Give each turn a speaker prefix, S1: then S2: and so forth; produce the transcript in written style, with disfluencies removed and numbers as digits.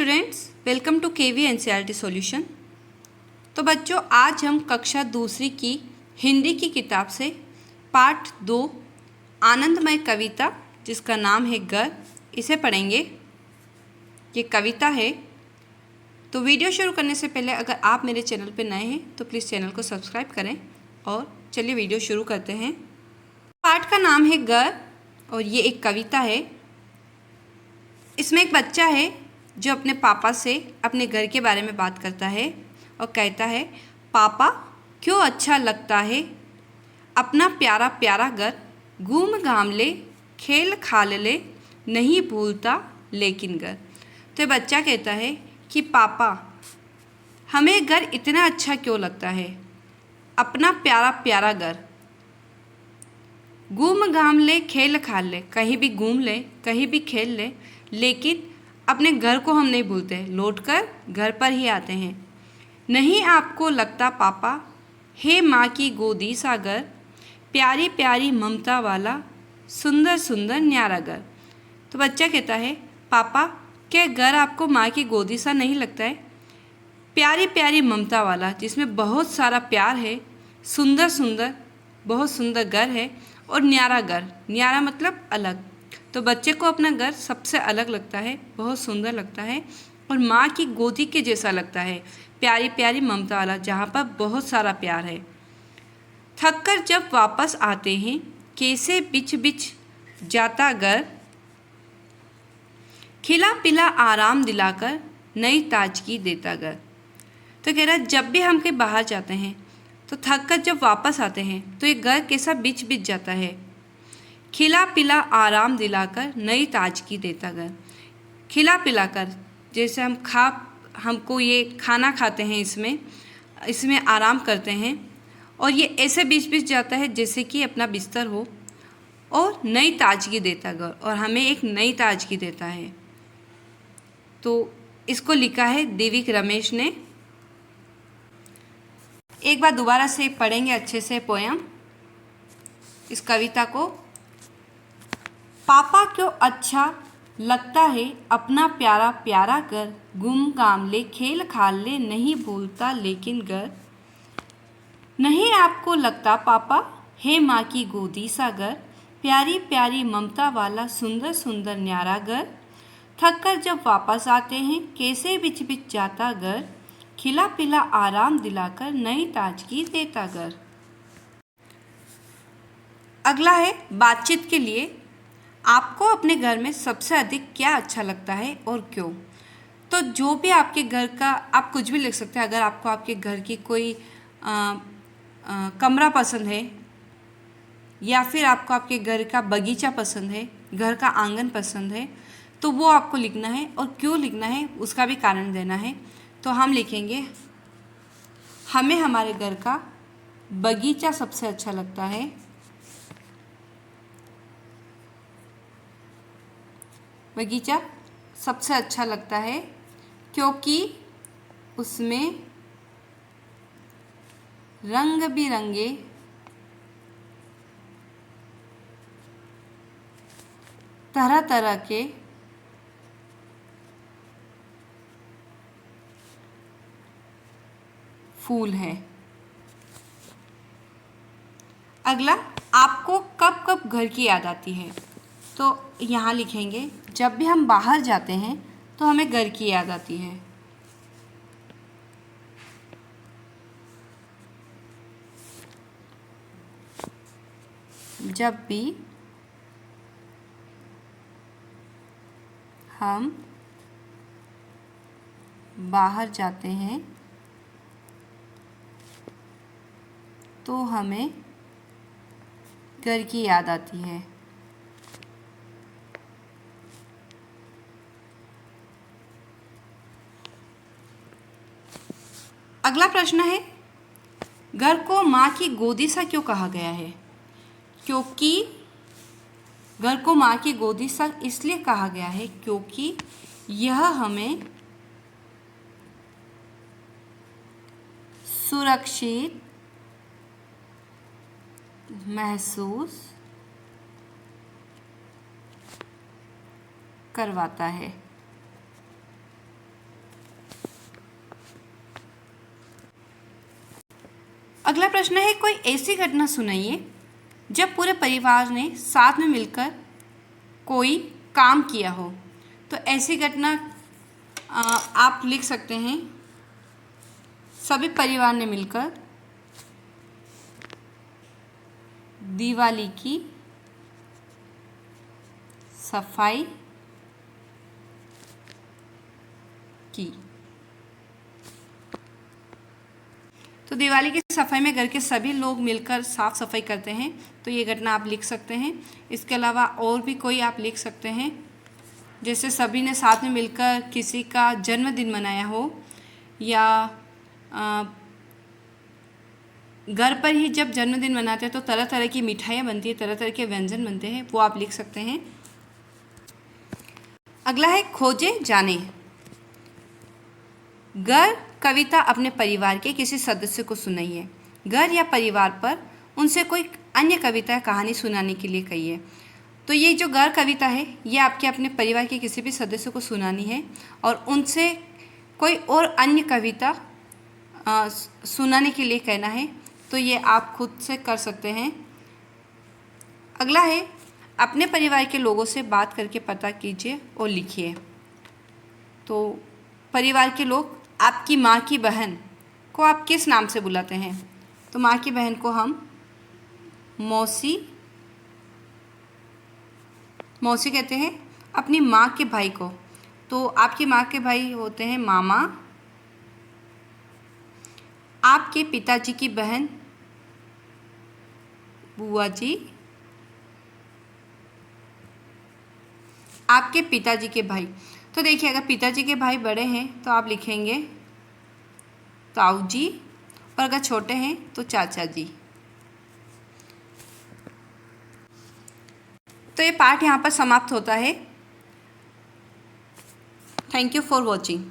S1: Students, welcome to KV NCERT solution. तो बच्चों, आज हम कक्षा दूसरी की हिंदी की किताब से पाठ 2 आनंदमय कविता जिसका नाम है गर, इसे पढ़ेंगे। ये कविता है। तो वीडियो शुरू करने से पहले अगर आप मेरे चैनल पर नए हैं तो प्लीज़ चैनल को सब्सक्राइब करें। और चलिए वीडियो शुरू करते हैं। पाठ का नाम है गर और ये एक कविता है। इसमें एक बच्चा है जो अपने पापा से अपने घर के बारे में बात करता है और कहता है, पापा क्यों अच्छा लगता है अपना प्यारा प्यारा घर, घूम घाम ले खेल खाल ले नहीं भूलता लेकिन घर। तो बच्चा कहता है कि पापा हमें घर इतना अच्छा क्यों लगता है, अपना प्यारा प्यारा घर, घूम घाम ले खेल खाल ले, कहीं भी घूम ले कहीं भी खेल ले, लेकिन अपने घर को हम नहीं भूलते, लौटकर घर पर ही आते हैं। नहीं आपको लगता पापा हे माँ की गोदी सा घर, प्यारी प्यारी ममता वाला सुंदर सुंदर न्यारा घर। तो बच्चा कहता है, पापा क्या घर आपको माँ की गोदी सा नहीं लगता है, प्यारी प्यारी ममता वाला जिसमें बहुत सारा प्यार है, सुंदर सुंदर बहुत सुंदर घर है, और न्यारा घर, न्यारा मतलब अलग। तो बच्चे को अपना घर सबसे अलग लगता है, बहुत सुंदर लगता है और माँ की गोदी के जैसा लगता है, प्यारी प्यारी ममता वाला जहाँ पर बहुत सारा प्यार है। थक कर जब वापस आते हैं कैसे बिछ बिछ जाता घर, खिला पिला आराम दिलाकर नई ताजगी देता घर। तो कह रहा है जब भी हम कहीं बाहर जाते हैं तो थक कर जब वापस आते हैं तो ये घर कैसा बिछ बिछ जाता है, खिला पिला आराम दिलाकर नई ताजगी देता घर। खिला पिलाकर जैसे हमको ये खाना खाते हैं, इसमें आराम करते हैं और ये ऐसे बीच बीच जाता है जैसे कि अपना बिस्तर हो, और नई ताजगी देता घर, और हमें एक नई ताजगी देता है। तो इसको लिखा है देविक रमेश ने। एक बार दोबारा से पढ़ेंगे अच्छे से पोयम, इस कविता को। पापा क्यों अच्छा लगता है अपना प्यारा प्यारा घर, घूम घाम ले खेल खाल ले नहीं भूलता लेकिन घर। नहीं आपको लगता पापा हे माँ की गोदी सा घर, प्यारी प्यारी ममता वाला सुंदर सुंदर न्यारा घर। थक कर जब वापस आते हैं कैसे बिछ बिछ जाता घर, खिला पिला आराम दिलाकर नई ताजगी देता घर। अगला है बातचीत के लिए। आपको अपने घर में सबसे अधिक क्या अच्छा लगता है और क्यों? तो जो भी आपके घर का, आप कुछ भी लिख सकते हैं। अगर आपको आपके घर की कोई कमरा पसंद है, या फिर आपको आपके घर का बगीचा पसंद है, घर का आंगन पसंद है, तो वो आपको लिखना है और क्यों लिखना है उसका भी कारण देना है। तो हम लिखेंगे, हमें हमारे घर का बगीचा सबसे अच्छा लगता है, बगीचा सबसे अच्छा लगता है क्योंकि उसमें रंग बिरंगे तरह तरह के फूल हैं। अगला, आपको कब कब घर की याद आती है? तो यहाँ लिखेंगे, जब भी हम बाहर जाते हैं तो हमें घर की याद आती है। जब भी हम बाहर जाते हैं तो हमें घर की याद आती है। अगला प्रश्न है, घर को माँ की गोदी सा क्यों कहा गया है? क्योंकि घर को माँ की गोदी सा इसलिए कहा गया है क्योंकि यह हमें सुरक्षित महसूस करवाता है। अगला प्रश्न है, कोई ऐसी घटना सुनाइए जब पूरे परिवार ने साथ में मिलकर कोई काम किया हो। तो ऐसी घटना आप लिख सकते हैं, सभी परिवार ने मिलकर दिवाली की सफाई की। तो दिवाली की सफाई में घर के सभी लोग मिलकर साफ सफाई करते हैं, तो ये घटना आप लिख सकते हैं। इसके अलावा और भी कोई आप लिख सकते हैं, जैसे सभी ने साथ में मिलकर किसी का जन्मदिन मनाया हो, या घर पर ही जब जन्मदिन मनाते हैं तो तरह तरह की मिठाइयाँ बनती है, तरह तरह के व्यंजन बनते हैं, वो आप लिख सकते हैं। अगला है, खोजे जाने। घर कविता अपने परिवार के किसी सदस्य को सुनाइए। घर या परिवार पर उनसे कोई अन्य कविता या कहानी सुनाने के लिए कहिए। तो ये जो घर कविता है, ये आपके अपने परिवार के किसी भी सदस्य को सुनानी है और उनसे कोई और अन्य कविता सुनाने के लिए कहना है। तो ये आप खुद से कर सकते हैं। अगला है, अपने परिवार के लोगों से बात करके पता कीजिए और लिखिए। तो परिवार के लोग, आपकी माँ की बहन को आप किस नाम से बुलाते हैं? तो माँ की बहन को हम मौसी कहते हैं। अपनी माँ के भाई को, तो आपकी माँ के भाई होते हैं मामा। आपके पिताजी की बहन बुआ जी। आपके पिताजी के भाई, तो देखिए अगर पिताजी के भाई बड़े हैं तो आप लिखेंगे ताऊ जी, और अगर छोटे हैं तो चाचा जी। तो ये पाठ यहाँ पर समाप्त होता है। Thank you for watching.